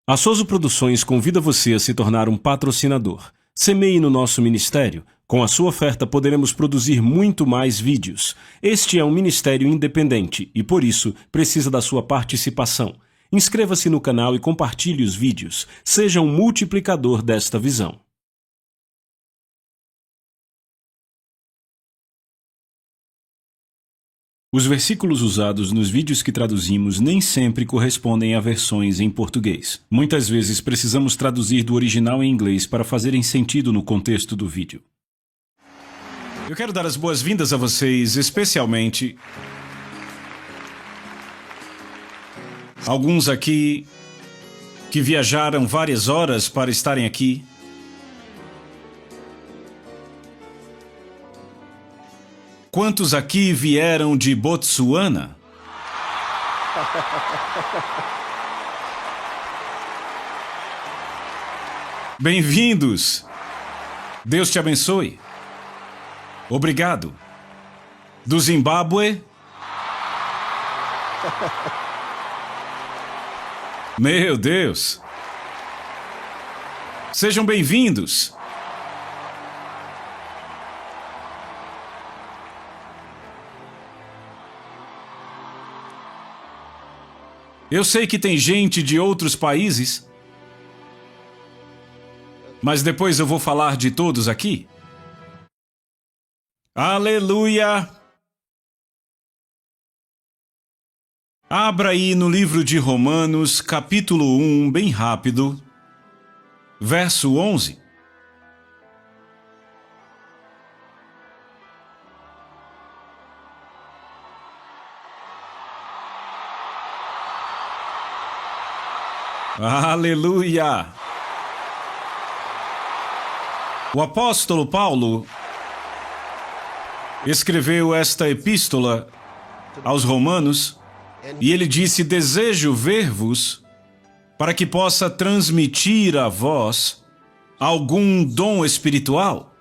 A Soso Produções convida você a se tornar um patrocinador. Semeie no nosso ministério. Com a sua oferta poderemos produzir muito mais vídeos. Este é um ministério independente e, por isso, precisa da sua participação. Inscreva-se no canal e compartilhe os vídeos. Seja um multiplicador desta visão. Os versículos usados nos vídeos que traduzimos nem sempre correspondem a versões em português. Muitas vezes precisamos traduzir do original em inglês para fazerem sentido no contexto do vídeo. Eu quero dar as boas-vindas a vocês, especialmente alguns aqui que viajaram várias horas para estarem aqui. Quantos aqui vieram de Botsuana? Bem-vindos! Deus te abençoe. Obrigado. Do Zimbábue? Meu Deus! Sejam bem-vindos. Eu sei que tem gente de outros países, mas depois eu vou falar de todos aqui. Aleluia! Abra aí no livro de Romanos, capítulo 1, bem rápido, verso 11. Aleluia! O apóstolo Paulo escreveu esta epístola aos Romanos e ele disse: desejo ver-vos para que possa transmitir a vós algum dom espiritual.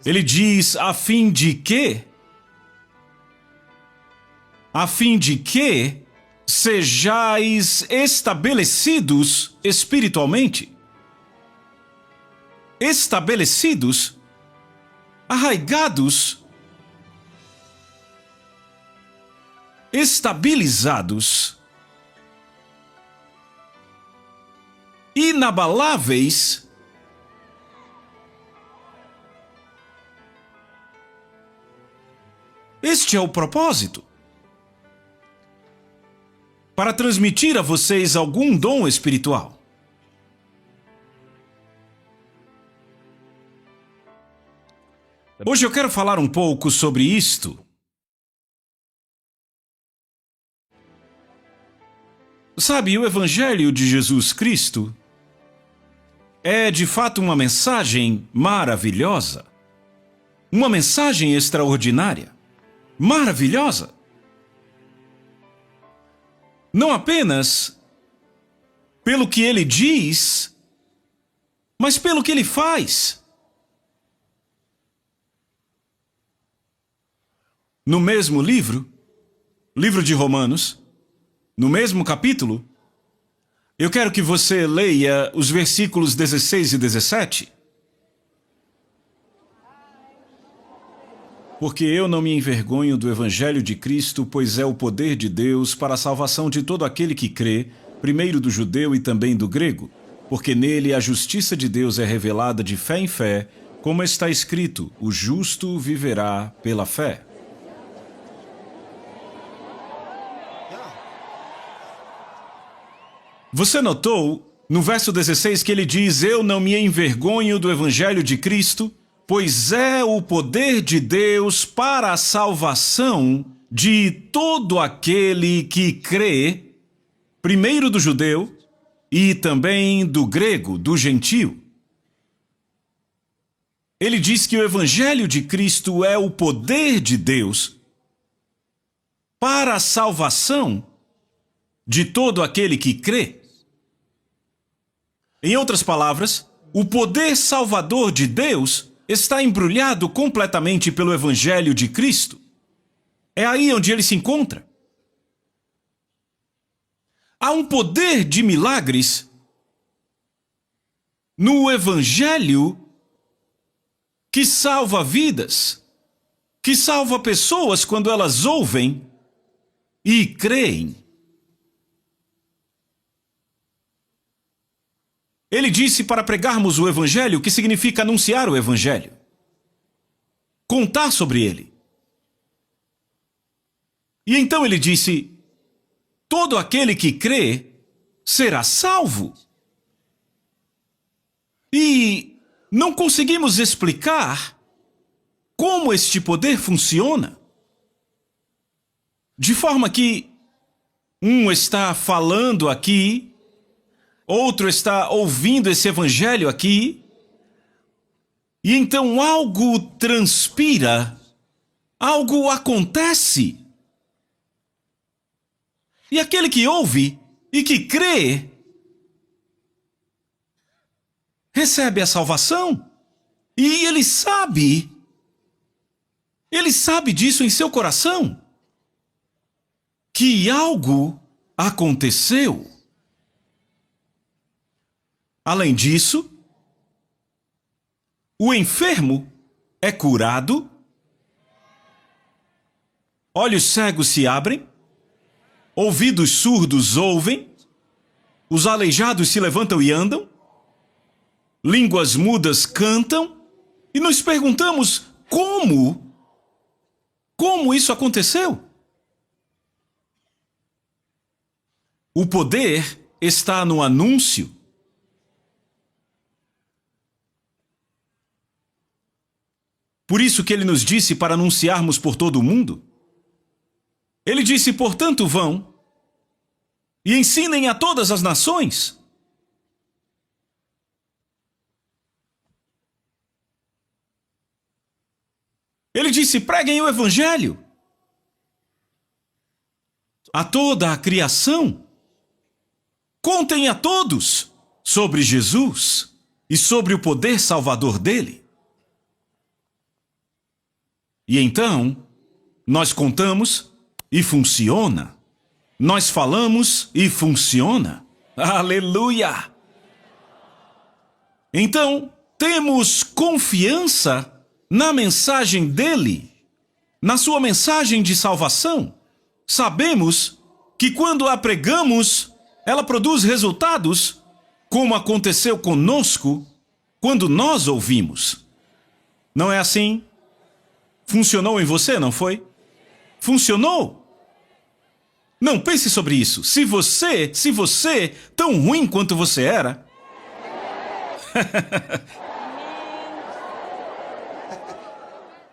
Ele diz: a fim de que? A fim de que sejais estabelecidos espiritualmente. Estabelecidos, arraigados, estabilizados, inabaláveis, este é o propósito. Para transmitir a vocês algum dom espiritual. Hoje eu quero falar um pouco sobre isto. Sabe, o Evangelho de Jesus Cristo é de fato uma mensagem maravilhosa. Uma mensagem extraordinária. Maravilhosa. Não apenas pelo que ele diz, mas pelo que ele faz. No mesmo livro de Romanos, no mesmo capítulo, eu quero que você leia os versículos 16 e 17. Porque eu não me envergonho do Evangelho de Cristo, pois é o poder de Deus para a salvação de todo aquele que crê, primeiro do judeu e também do grego, porque nele a justiça de Deus é revelada de fé em fé, como está escrito: o justo viverá pela fé. Você notou no verso 16 que ele diz: eu não me envergonho do Evangelho de Cristo, pois é o poder de Deus para a salvação de todo aquele que crê, primeiro do judeu e também do grego, do gentio. Ele diz que o Evangelho de Cristo é o poder de Deus para a salvação de todo aquele que crê. Em outras palavras, o poder salvador de Deus está embrulhado completamente pelo Evangelho de Cristo. É aí onde ele se encontra. Há um poder de milagres no Evangelho que salva vidas, que salva pessoas quando elas ouvem e creem. Ele disse para pregarmos o Evangelho, que significa anunciar o Evangelho, contar sobre ele. E então ele disse: todo aquele que crê será salvo. E não conseguimos explicar como este poder funciona. De forma que um está falando aqui, outro está ouvindo esse evangelho aqui, e então algo transpira, algo acontece. E aquele que ouve e que crê, recebe a salvação. E ele sabe disso em seu coração, que algo aconteceu. Além disso, o enfermo é curado, olhos cegos se abrem, ouvidos surdos ouvem, os aleijados se levantam e andam, línguas mudas cantam, e nos perguntamos como isso aconteceu? O poder está no anúncio. Por isso que ele nos disse para anunciarmos por todo o mundo. Ele disse: portanto, vão e ensinem a todas as nações. Ele disse: preguem o Evangelho a toda a criação. Contem a todos sobre Jesus e sobre o poder salvador dele. E então, nós contamos e funciona. Nós falamos e funciona. Aleluia! Então, temos confiança na mensagem dele, na sua mensagem de salvação. Sabemos que quando a pregamos, ela produz resultados, como aconteceu conosco quando nós ouvimos. Não é assim? Funcionou em você, não foi? Funcionou? Não, pense sobre isso. Se você, tão ruim quanto você era,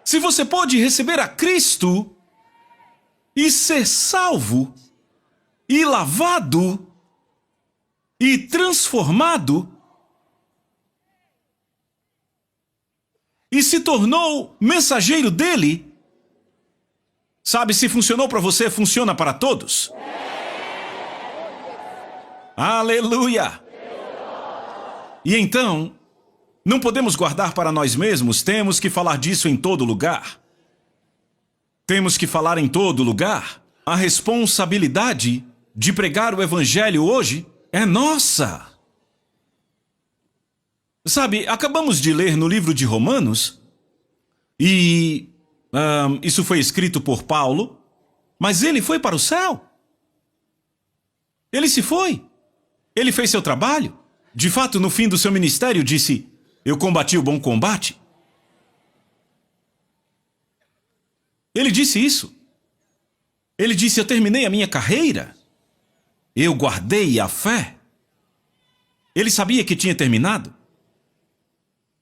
se você pode receber a Cristo e ser salvo, e lavado, e transformado, e se tornou mensageiro dele, sabe, se funcionou para você, funciona para todos. Aleluia! E então, não podemos guardar para nós mesmos, temos que falar disso em todo lugar. Temos que falar em todo lugar. A responsabilidade de pregar o Evangelho hoje é nossa. Sabe, acabamos de ler no livro de Romanos, e isso foi escrito por Paulo, mas ele foi para o céu. Ele se foi. Ele fez seu trabalho. De fato, no fim do seu ministério, disse: eu combati o bom combate. Ele disse isso. Ele disse: eu terminei a minha carreira. Eu guardei a fé. Ele sabia que tinha terminado.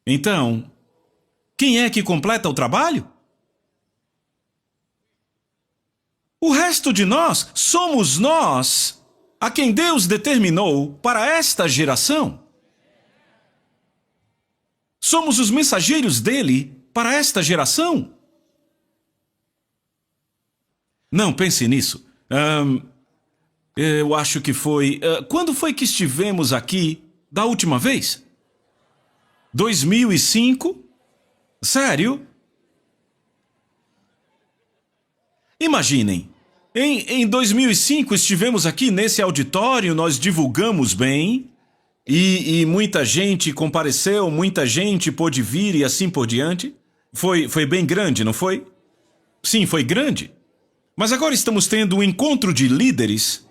Então, quem é que completa o trabalho? O resto de nós somos nós, a quem Deus determinou para esta geração. Somos os mensageiros dele para esta geração. Não, pense nisso. Eu acho que foi... quando foi que estivemos aqui da última vez? 2005? Sério? Imaginem, Em 2005 estivemos aqui nesse auditório, nós divulgamos bem e muita gente compareceu, muita gente pôde vir e assim por diante. Foi bem grande, não foi? Sim, foi grande. Mas agora estamos tendo um encontro de líderes.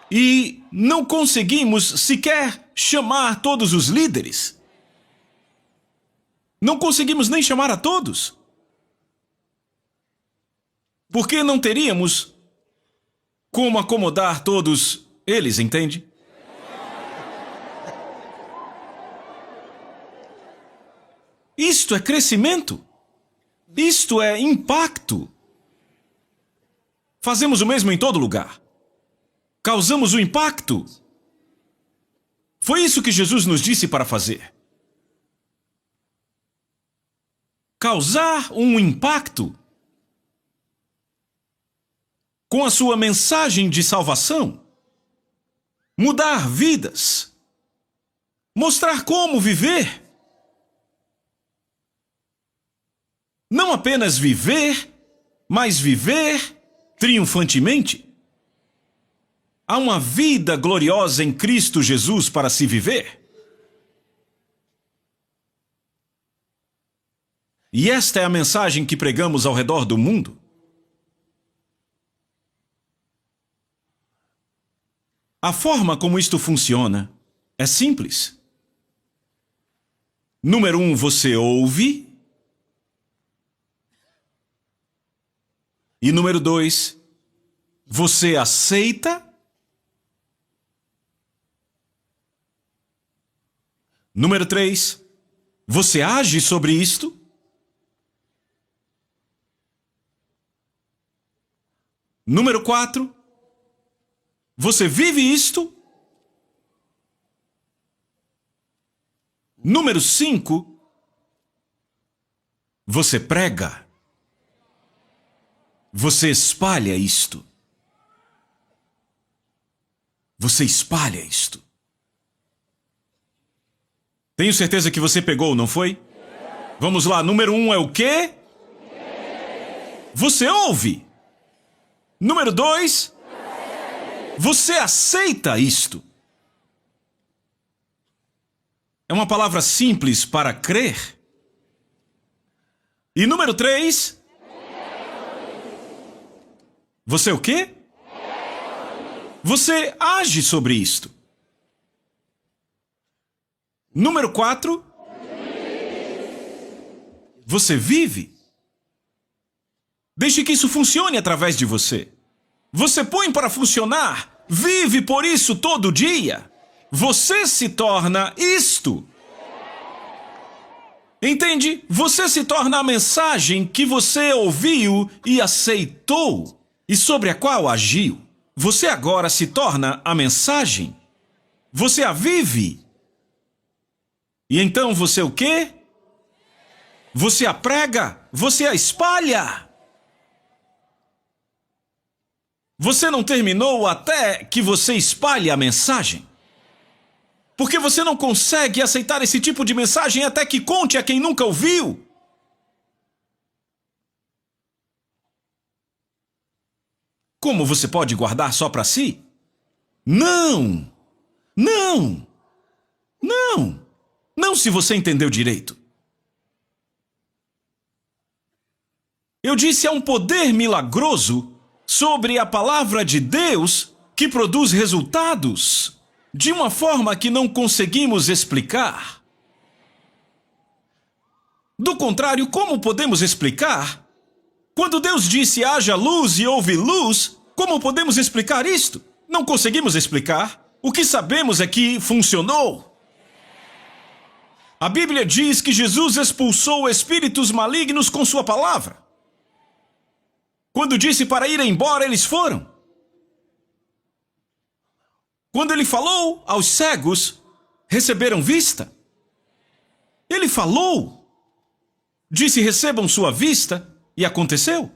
E não conseguimos sequer chamar todos os líderes. Não conseguimos nem chamar a todos. Porque não teríamos como acomodar todos eles, entende? Isto é crescimento. Isto é impacto. Fazemos o mesmo em todo lugar. Causamos o impacto. Foi isso que Jesus nos disse para fazer. Causar um impacto com a sua mensagem de salvação, mudar vidas, mostrar como viver. Não apenas viver, mas viver triunfantemente. Há uma vida gloriosa em Cristo Jesus para se viver. E esta é a mensagem que pregamos ao redor do mundo. A forma como isto funciona é simples. Número 1, você ouve. E número 2, você aceita. Número 3, você age sobre isto. Número 4, você vive isto. Número 5, você prega. Você espalha isto. Você espalha isto. Tenho certeza que você pegou, não foi? Vamos lá, número 1 é o quê? Você ouve. Número 2, você aceita isto. É uma palavra simples para crer. E número 3, você o quê? Você age sobre isto. Número 4, você vive. Deixe que isso funcione através de você. Você põe para funcionar, vive por isso todo dia. Você se torna isto. Entende? Você se torna a mensagem que você ouviu e aceitou e sobre a qual agiu. Você agora se torna a mensagem. Você a vive. E então você o quê? Você a prega, você a espalha. Você não terminou até que você espalhe a mensagem. Porque você não consegue aceitar esse tipo de mensagem até que conte a quem nunca ouviu. Como você pode guardar só para si? Não! Não! Não! Não se você entendeu direito. Eu disse há um poder milagroso sobre a palavra de Deus que produz resultados de uma forma que não conseguimos explicar. Do contrário, como podemos explicar? Quando Deus disse haja luz e houve luz, como podemos explicar isto? Não conseguimos explicar. O que sabemos é que funcionou. A Bíblia diz que Jesus expulsou espíritos malignos com sua palavra. Quando disse para ir embora, eles foram. Quando ele falou aos cegos, receberam vista. Ele falou. Disse, recebam sua vista, e aconteceu.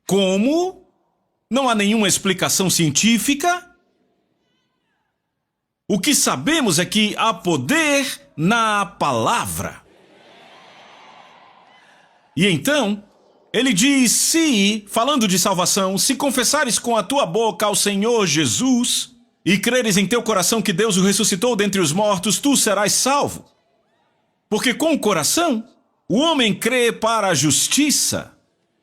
Como? Não há nenhuma explicação científica. O que sabemos é que há poder na palavra. E então, ele diz, se, falando de salvação, se confessares com a tua boca ao Senhor Jesus e creres em teu coração que Deus o ressuscitou dentre os mortos, tu serás salvo. Porque com o coração, o homem crê para a justiça,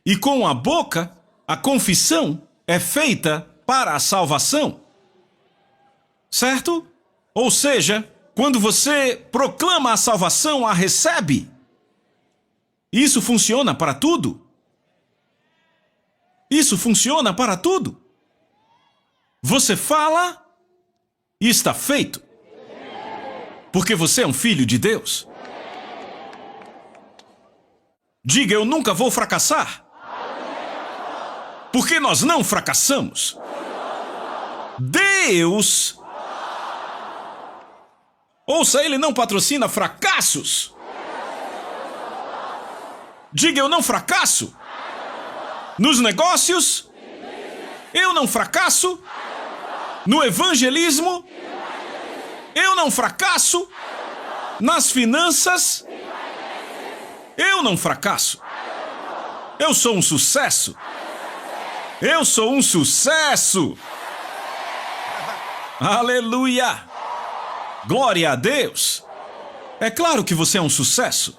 e com a boca, a confissão é feita para a salvação. Certo? Ou seja, quando você proclama a salvação, a recebe. Isso funciona para tudo. Isso funciona para tudo. Você fala e está feito. Porque você é um filho de Deus. Diga, eu nunca vou fracassar. Porque nós não fracassamos. Deus... Ouça, Ele não patrocina fracassos. Diga, eu não fracasso. Nos negócios, eu não fracasso. No evangelismo, eu não fracasso. Nas finanças, eu não fracasso. Eu sou um sucesso. Eu sou um sucesso. Aleluia! Glória a Deus! É claro que você é um sucesso.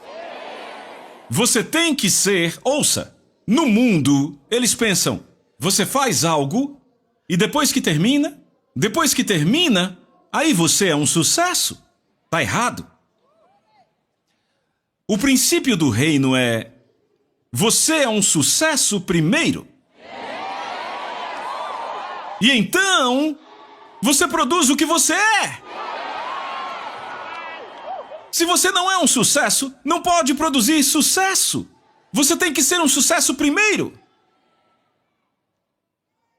Você tem que ser, ouça, no mundo, eles pensam, você faz algo e depois que termina, aí você é um sucesso. Tá errado. O princípio do reino é, você é um sucesso primeiro. E então, você produz o que você é. Se você não é um sucesso, não pode produzir sucesso. Você tem que ser um sucesso primeiro.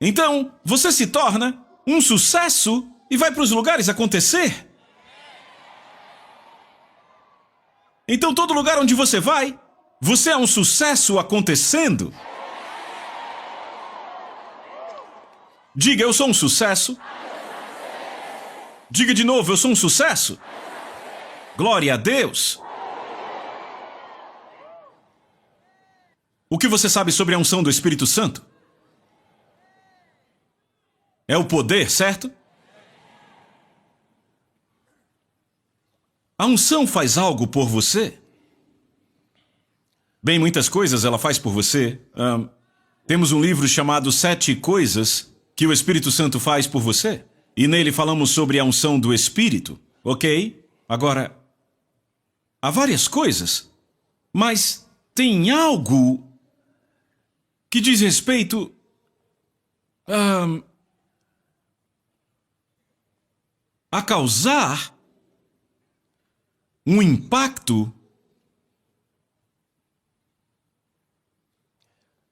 Então, você se torna um sucesso e vai para os lugares acontecer. Então, todo lugar onde você vai, você é um sucesso acontecendo. Diga, eu sou um sucesso. Diga de novo, eu sou um sucesso. Glória a Deus! O que você sabe sobre a unção do Espírito Santo? É o poder, certo? A unção faz algo por você? Bem, muitas coisas ela faz por você. Temos um livro chamado 7 Coisas que o Espírito Santo faz por você. E nele falamos sobre a unção do Espírito, ok? Agora... há várias coisas, mas tem algo que diz respeito a causar um impacto,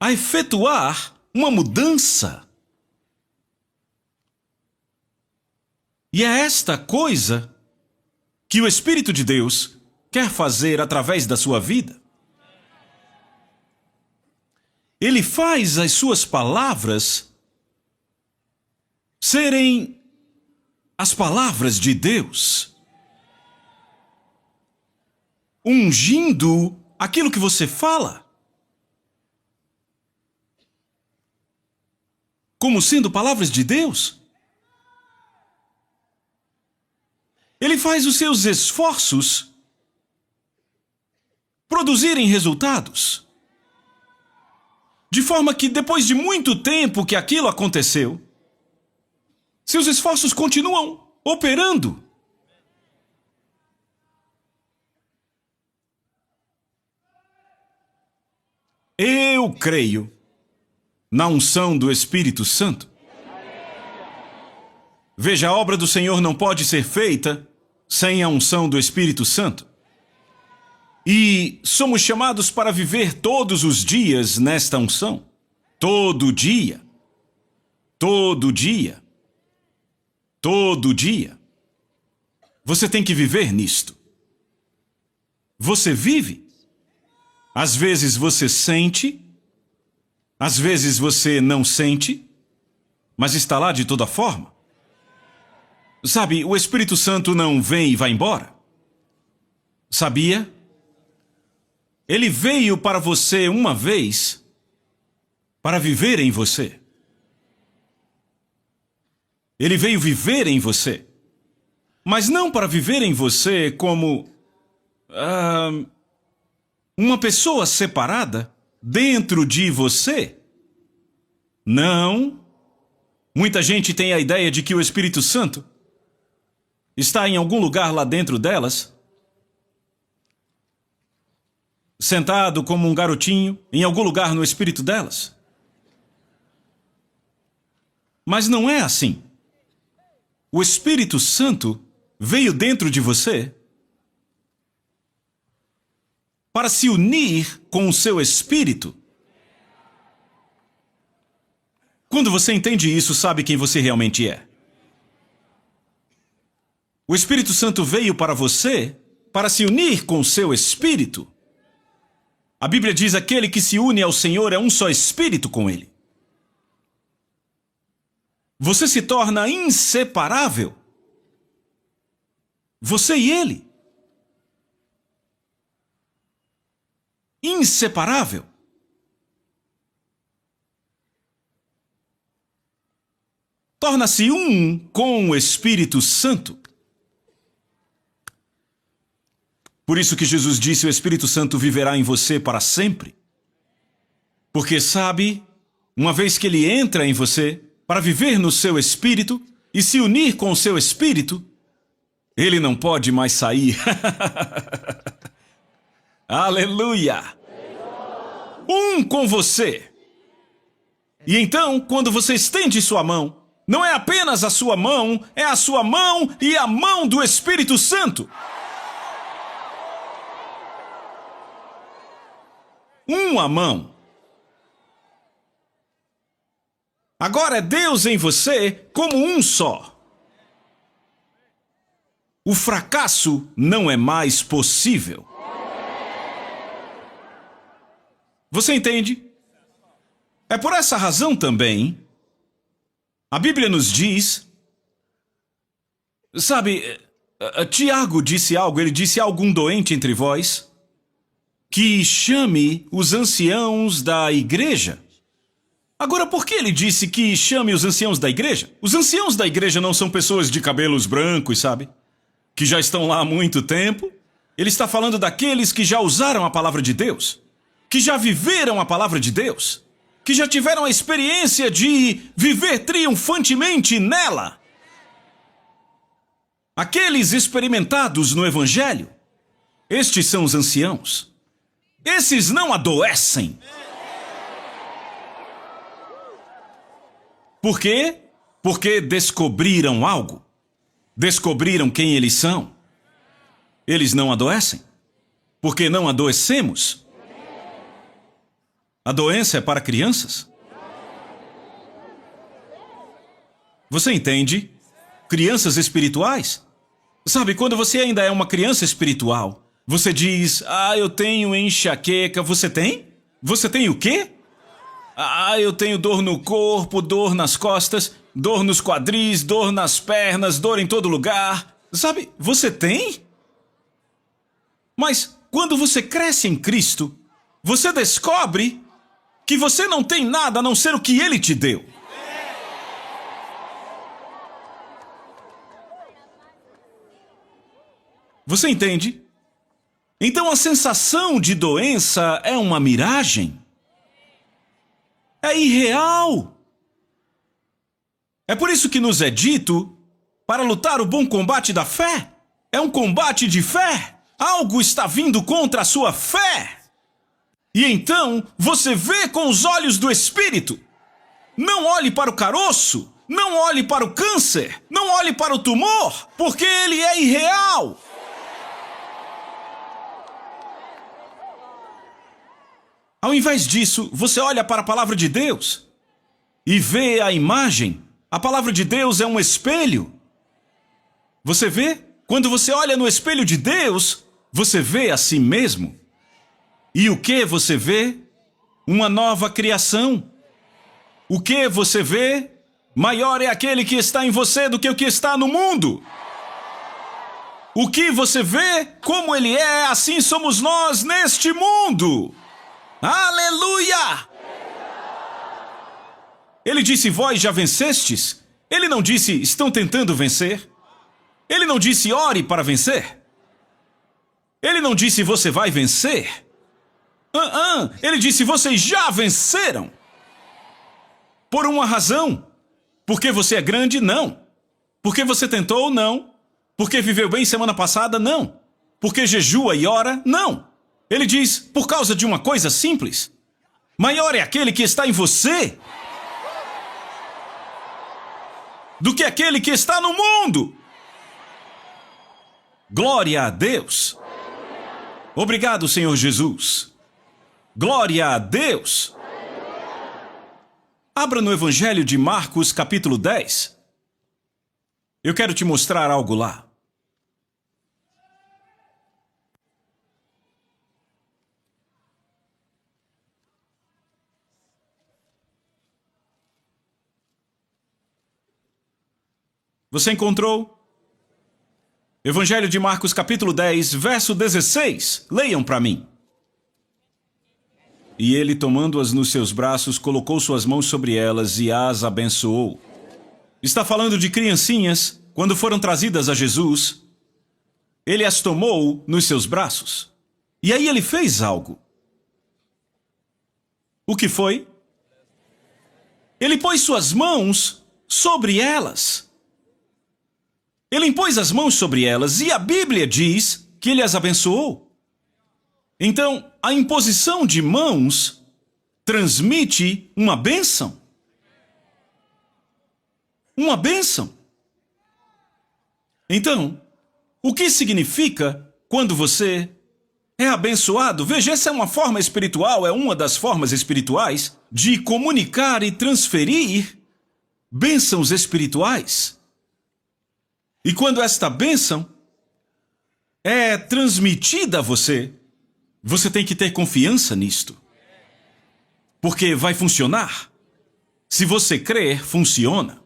a efetuar uma mudança. E é esta coisa que o Espírito de Deus quer fazer através da sua vida. Ele faz as suas palavras serem as palavras de Deus, ungindo aquilo que você fala, como sendo palavras de Deus. Ele faz os seus esforços produzirem resultados. De forma que depois de muito tempo que aquilo aconteceu, seus esforços continuam operando. Eu creio na unção do Espírito Santo. Veja, a obra do Senhor não pode ser feita sem a unção do Espírito Santo. E somos chamados para viver todos os dias nesta unção. Todo dia. Todo dia. Todo dia. Você tem que viver nisto. Você vive. Às vezes você sente, às vezes você não sente, mas está lá de toda forma. Sabe, o Espírito Santo não vem e vai embora. Sabia? Ele veio para você uma vez para viver em você. Ele veio viver em você. Mas não para viver em você como uma pessoa separada dentro de você. Não. Muita gente tem a ideia de que o Espírito Santo está em algum lugar lá dentro delas, sentado como um garotinho, em algum lugar no espírito delas. Mas não é assim. O Espírito Santo veio dentro de você para se unir com o seu espírito. Quando você entende isso, sabe quem você realmente é. O Espírito Santo veio para você para se unir com o seu espírito. A Bíblia diz: aquele que se une ao Senhor é um só espírito com Ele. Você se torna inseparável. Você e Ele. Inseparável. Torna-se um com o Espírito Santo. Por isso que Jesus disse: o Espírito Santo viverá em você para sempre. Porque sabe, uma vez que ele entra em você, para viver no seu espírito e se unir com o seu espírito, ele não pode mais sair. Aleluia! Um com você. E então, quando você estende sua mão, não é apenas a sua mão, é a sua mão e a mão do Espírito Santo. Uma mão. Agora é Deus em você como um só. O fracasso não é mais possível. Você entende? É por essa razão também, a Bíblia nos diz, sabe, Tiago disse algo, ele disse: há algum doente entre vós que chame os anciãos da igreja. Agora, por que ele disse que chame os anciãos da igreja? Os anciãos da igreja não são pessoas de cabelos brancos, sabe? Que já estão lá há muito tempo. Ele está falando daqueles que já usaram a palavra de Deus, que já viveram a palavra de Deus, que já tiveram a experiência de viver triunfantemente nela. Aqueles experimentados no Evangelho, estes são os anciãos. Esses não adoecem. Por quê? Porque descobriram algo. Descobriram quem eles são. Eles não adoecem. Porque não adoecemos. A doença é para crianças. Você entende? Crianças espirituais. Sabe, quando você ainda é uma criança espiritual, você diz: eu tenho enxaqueca. Você tem? Você tem o quê? Eu tenho dor no corpo, dor nas costas, dor nos quadris, dor nas pernas, dor em todo lugar. Sabe, você tem? Mas quando você cresce em Cristo, você descobre que você não tem nada a não ser o que Ele te deu. Você entende? Então a sensação de doença é uma miragem. É irreal. É por isso que nos é dito para lutar o bom combate da fé. É um combate de fé. Algo está vindo contra a sua fé. E então você vê com os olhos do Espírito. Não olhe para o caroço. Não olhe para o câncer. Não olhe para o tumor, porque ele é irreal. Ao invés disso, você olha para a palavra de Deus e vê a imagem. A palavra de Deus é um espelho. Você vê? Quando você olha no espelho de Deus, você vê a si mesmo. E o que você vê? Uma nova criação. O que você vê? Maior é aquele que está em você do que o que está no mundo. O que você vê, como ele é, assim somos nós neste mundo. Aleluia! Ele disse, vós já vencestes? Ele não disse, estão tentando vencer? Ele não disse, ore para vencer? Ele não disse, você vai vencer? Ele disse, vocês já venceram. Por uma razão. Porque você é grande? Não. Porque você tentou? Não. Porque viveu bem semana passada? Não. Porque jejua e ora? Não. Ele diz, por causa de uma coisa simples. Maior é aquele que está em você do que aquele que está no mundo. Glória a Deus. Obrigado, Senhor Jesus. Glória a Deus. Abra no Evangelho de Marcos, capítulo 10. Eu quero te mostrar algo lá. Você encontrou? Evangelho de Marcos, capítulo 10, verso 16. Leiam para mim. E ele, tomando-as nos seus braços, colocou suas mãos sobre elas e as abençoou. Está falando de criancinhas, quando foram trazidas a Jesus. Ele as tomou nos seus braços. E aí ele fez algo. O que foi? Ele pôs suas mãos sobre elas. Ele impôs as mãos sobre elas e a Bíblia diz que ele as abençoou. Então, a imposição de mãos transmite uma bênção. Uma bênção. Então, o que significa quando você é abençoado? Veja, essa é uma forma espiritual, é uma das formas espirituais de comunicar e transferir bênçãos espirituais. E quando esta bênção é transmitida a você, você tem que ter confiança nisto. Porque vai funcionar. Se você crer, funciona.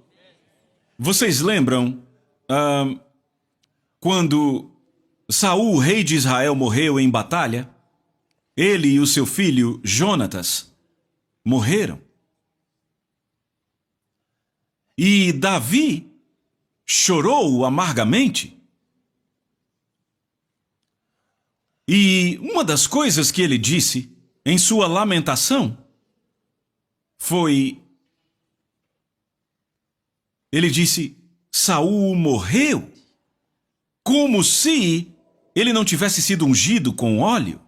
Vocês lembram quando Saul, rei de Israel, morreu em batalha? Ele e o seu filho Jonatas morreram. E Davi chorou amargamente. E uma das coisas que ele disse em sua lamentação foi... Ele disse, Saul morreu, como se ele não tivesse sido ungido com óleo.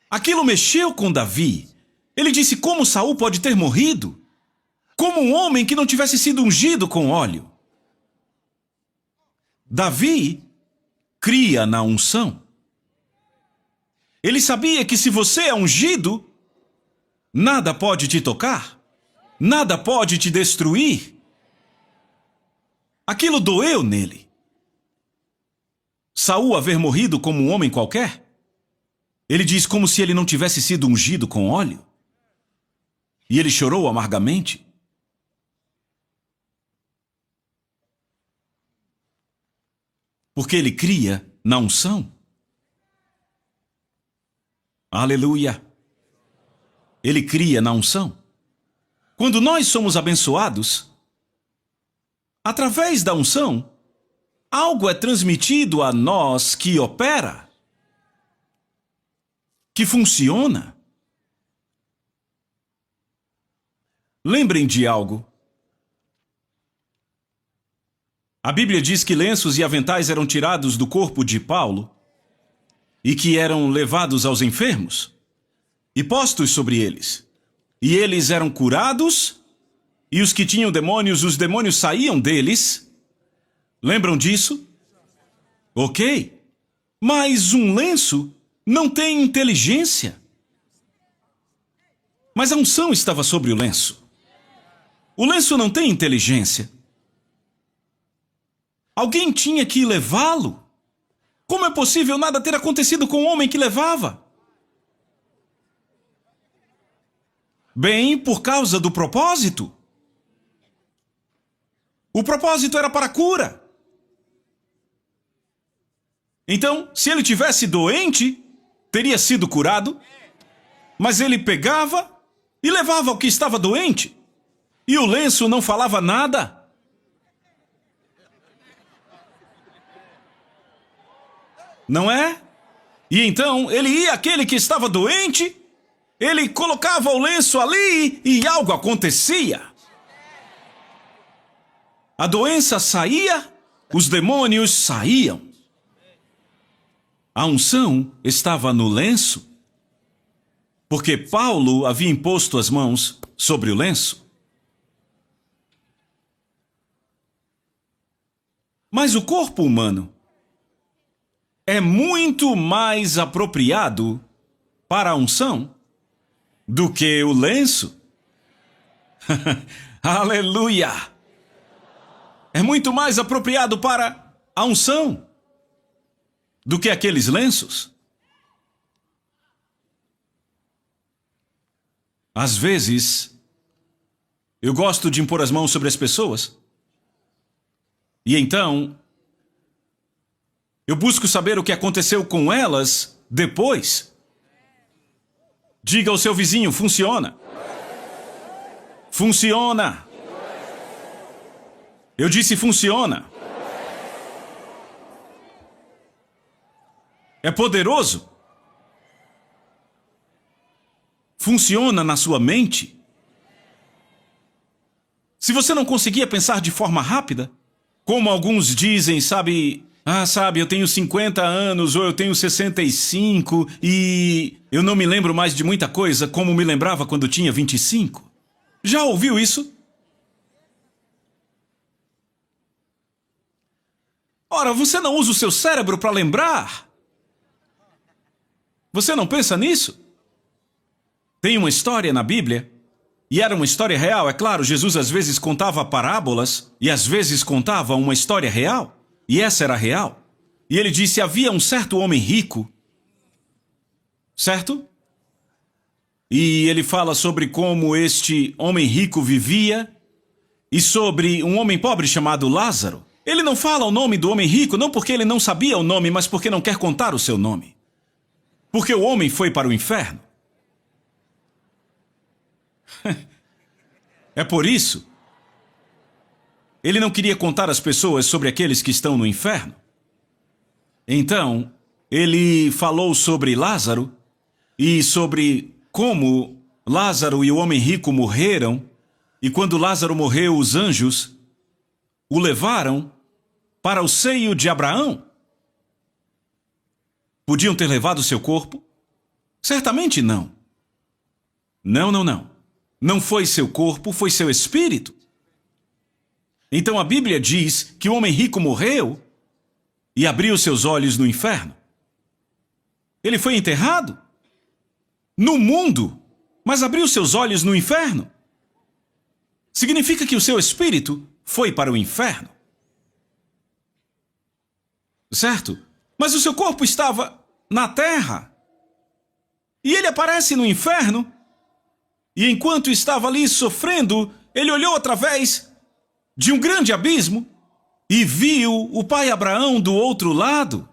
Aquilo mexeu com Davi. Ele disse, como Saul pode ter morrido? Como um homem que não tivesse sido ungido com óleo. Davi cria na unção. Ele sabia que se você é ungido, nada pode te tocar, nada pode te destruir. Aquilo doeu nele. Saul haver morrido como um homem qualquer? Ele diz como se ele não tivesse sido ungido com óleo. E ele chorou amargamente. Porque ele cria na unção. Aleluia. Ele cria na unção. Quando nós somos abençoados, através da unção, algo é transmitido a nós que opera, que funciona. Lembrem de algo. A Bíblia diz que lenços e aventais eram tirados do corpo de Paulo e que eram levados aos enfermos e postos sobre eles. E eles eram curados e os que tinham demônios, os demônios saíam deles. Lembram disso? Ok. Mas um lenço não tem inteligência. Mas a unção estava sobre o lenço. O lenço não tem inteligência. Alguém tinha que levá-lo. Como é possível nada ter acontecido com o homem que levava? Bem, por causa do propósito. O propósito era para a cura. Então, se ele tivesse doente, teria sido curado, mas ele pegava e levava o que estava doente, e o lenço não falava nada. Não é? E então, ele ia àquele que estava doente, ele colocava o lenço ali e algo acontecia. A doença saía, os demônios saíam. A unção estava no lenço, porque Paulo havia imposto as mãos sobre o lenço. Mas o corpo humano é muito mais apropriado para a unção do que o lenço. Aleluia! É muito mais apropriado para a unção do que aqueles lenços. Às vezes, eu gosto de impor as mãos sobre as pessoas. E então, eu busco saber o que aconteceu com elas depois. Diga ao seu vizinho, funciona. Funciona. Eu disse funciona. É poderoso. Funciona na sua mente. Se você não conseguia pensar de forma rápida, como alguns dizem, sabe, eu tenho 50 anos ou eu tenho 65 e eu não me lembro mais de muita coisa como me lembrava quando tinha 25. Já ouviu isso? Ora, você não usa o seu cérebro para lembrar? Você não pensa nisso? Tem uma história na Bíblia, e era uma história real, é claro, Jesus às vezes contava parábolas, e às vezes contava uma história real, e essa era real. E ele disse, havia um certo homem rico, certo? E ele fala sobre como este homem rico vivia, e sobre um homem pobre chamado Lázaro. Ele não fala o nome do homem rico, não porque ele não sabia o nome, mas porque não quer contar o seu nome. Porque o homem foi para o inferno. É por isso. Ele não queria contar às pessoas sobre aqueles que estão no inferno. Então, ele falou sobre Lázaro e sobre como Lázaro e o homem rico morreram, e quando Lázaro morreu, os anjos o levaram para o seio de Abraão. Podiam ter levado seu corpo? Certamente não. Não. Não foi seu corpo, foi seu espírito. Então a Bíblia diz que o homem rico morreu e abriu seus olhos no inferno. Ele foi enterrado no mundo, mas abriu seus olhos no inferno. Significa que o seu espírito foi para o inferno. Certo? Mas o seu corpo estava na terra. E ele aparece no inferno. E enquanto estava ali sofrendo, ele olhou através de um grande abismo e viu o pai Abraão do outro lado.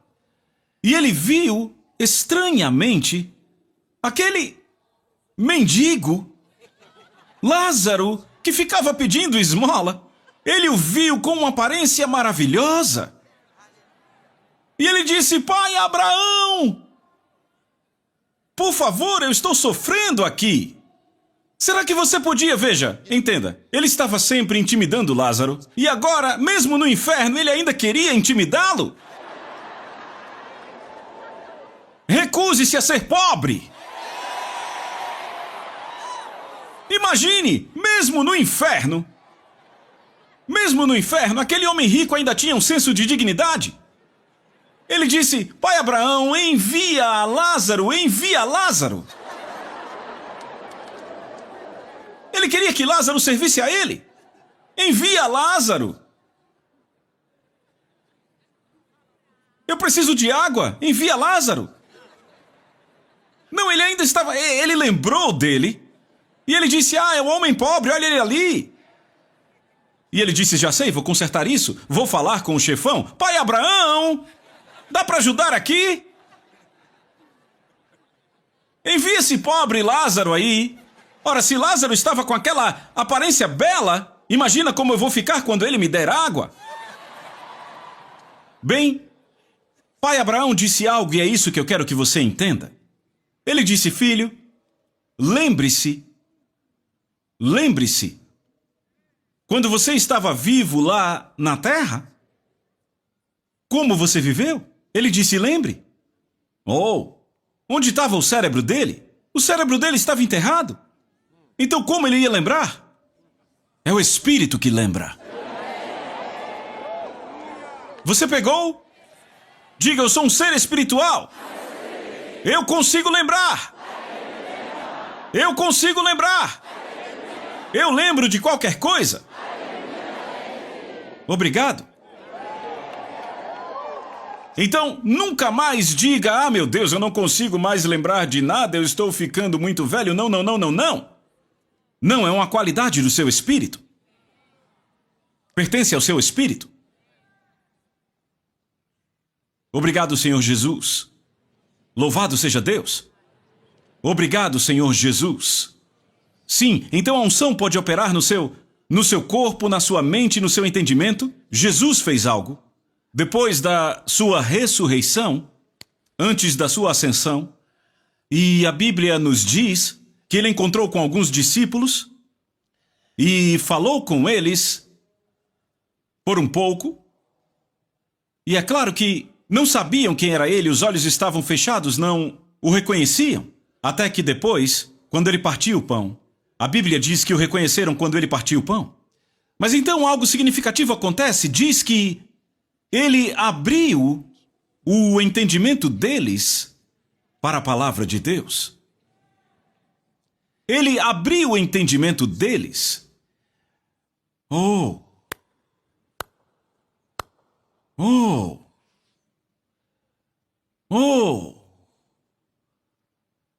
E ele viu, estranhamente, aquele mendigo, Lázaro, que ficava pedindo esmola. Ele o viu com uma aparência maravilhosa. E ele disse, pai Abraão, por favor, eu estou sofrendo aqui. Será que você podia, veja, entenda, ele estava sempre intimidando Lázaro, e agora, mesmo no inferno, ele ainda queria intimidá-lo? Recuse-se a ser pobre. Imagine, mesmo no inferno, aquele homem rico ainda tinha um senso de dignidade. Ele disse, pai Abraão, envia Lázaro. Ele queria que Lázaro servisse a ele. Envia Lázaro. Eu preciso de água. Envia Lázaro. Não, ele ainda estava... Ele lembrou dele. E ele disse, é um homem pobre, olha ele ali. E ele disse, já sei, vou consertar isso. Vou falar com o chefão. Pai Abraão, Dá para ajudar aqui? Envia esse pobre Lázaro aí. Ora, se Lázaro estava com aquela aparência bela, imagina como eu vou ficar quando ele me der água. Bem, pai Abraão disse algo e é isso que eu quero que você entenda. Ele disse, filho, lembre-se, quando você estava vivo lá na terra, como você viveu? Ele disse, lembre. Oh, onde estava o cérebro dele? O cérebro dele estava enterrado. Então como ele ia lembrar? É o Espírito que lembra. Você pegou? Diga, eu sou um ser espiritual. Eu consigo lembrar. Eu consigo lembrar. Eu lembro de qualquer coisa. Obrigado. Então, nunca mais diga, meu Deus, eu não consigo mais lembrar de nada, eu estou ficando muito velho. Não, não, não, não, não. Não, é uma qualidade do seu espírito. Pertence ao seu espírito. Obrigado, Senhor Jesus. Louvado seja Deus. Obrigado, Senhor Jesus. Sim, então a unção pode operar no seu corpo, na sua mente, no seu entendimento. Jesus fez algo. Depois da sua ressurreição, antes da sua ascensão, e a Bíblia nos diz que ele encontrou com alguns discípulos e falou com eles por um pouco. E é claro que não sabiam quem era ele, os olhos estavam fechados, não o reconheciam. Até que depois, quando ele partiu o pão, a Bíblia diz que o reconheceram quando ele partiu o pão. Mas então algo significativo acontece, diz que ele abriu o entendimento deles para a palavra de Deus. Ele abriu o entendimento deles. Oh!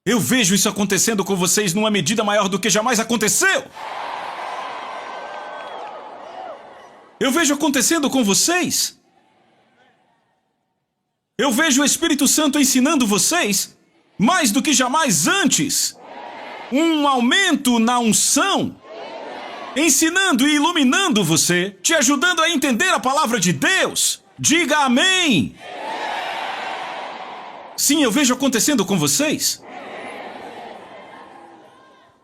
Eu vejo isso acontecendo com vocês numa medida maior do que jamais aconteceu. Eu vejo acontecendo com vocês. Eu vejo o Espírito Santo ensinando vocês mais do que jamais antes. Um aumento na unção, ensinando e iluminando você, te ajudando a entender a palavra de Deus. Diga amém. Sim, eu vejo acontecendo com vocês.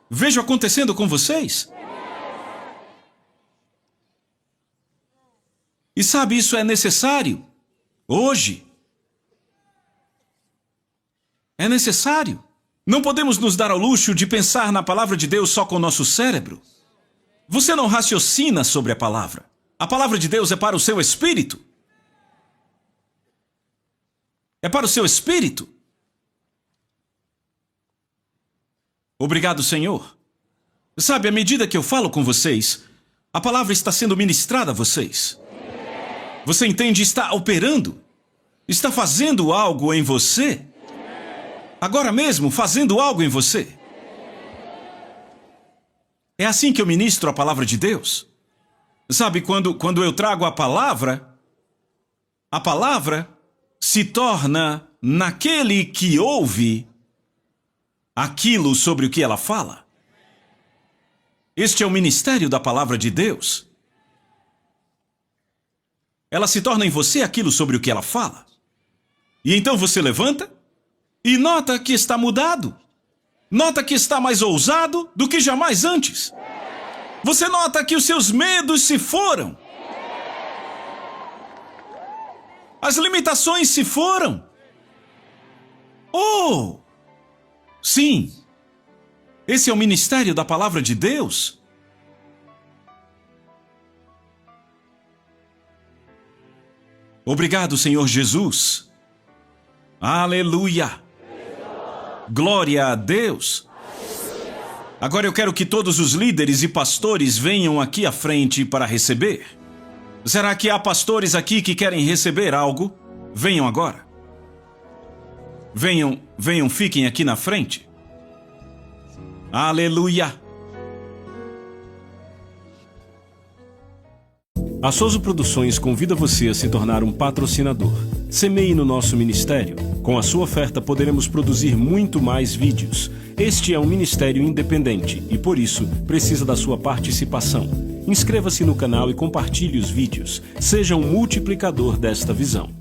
Vejo acontecendo com vocês. E sabe, isso é necessário. Hoje. É necessário. Não podemos nos dar ao luxo de pensar na palavra de Deus só com o nosso cérebro. Você não raciocina sobre a palavra. A palavra de Deus é para o seu espírito. É para o seu espírito. Obrigado, Senhor. Sabe, à medida que eu falo com vocês, a palavra está sendo ministrada a vocês. Você entende? Está operando. Está fazendo algo em você. Agora mesmo, fazendo algo em você. É assim que eu ministro a palavra de Deus. Sabe, quando eu trago a palavra se torna naquele que ouve aquilo sobre o que ela fala. Este é o ministério da palavra de Deus. Ela se torna em você aquilo sobre o que ela fala. E então você levanta e nota que está mudado. Nota que está mais ousado do que jamais antes. Você nota que os seus medos se foram. As limitações se foram. Oh! Sim. Esse é o ministério da palavra de Deus. Obrigado, Senhor Jesus. Aleluia. Glória a Deus. Agora eu quero que todos os líderes e pastores venham aqui à frente para receber. Será que há pastores aqui que querem receber algo? Venham agora. Venham, fiquem aqui na frente. Aleluia. A Souza Produções convida você a se tornar um patrocinador. Semeie no nosso ministério. Com a sua oferta poderemos produzir muito mais vídeos. Este é um ministério independente e, por isso, precisa da sua participação. Inscreva-se no canal e compartilhe os vídeos. Seja um multiplicador desta visão.